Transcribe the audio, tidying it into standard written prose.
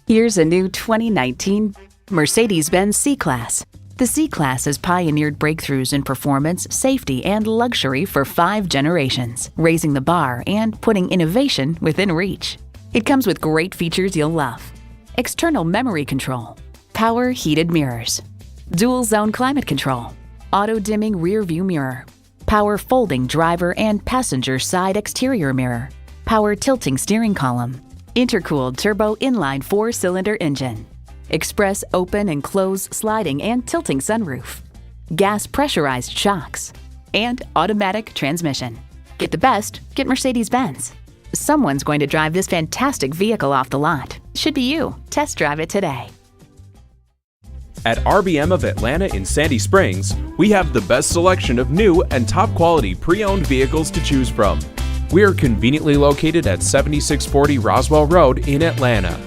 Here's a new 2019 Mercedes-Benz C-Class. The C-Class has pioneered breakthroughs in performance, safety, and luxury for 5 generations, raising the bar and putting innovation within reach. It comes with great features you'll love. External memory control, power heated mirrors, dual zone climate control, auto dimming rear view mirror, power folding driver and passenger side exterior mirror, power tilting steering column, intercooled turbo inline 4-cylinder engine, express open and close sliding and tilting sunroof, gas pressurized shocks, and automatic transmission. Get the best, get Mercedes-Benz. Someone's going to drive this fantastic vehicle off the lot. Should be you. Test drive it today. At RBM of Atlanta in Sandy Springs, we have the best selection of new and top quality pre-owned vehicles to choose from. We are conveniently located at 7640 Roswell Road in Atlanta.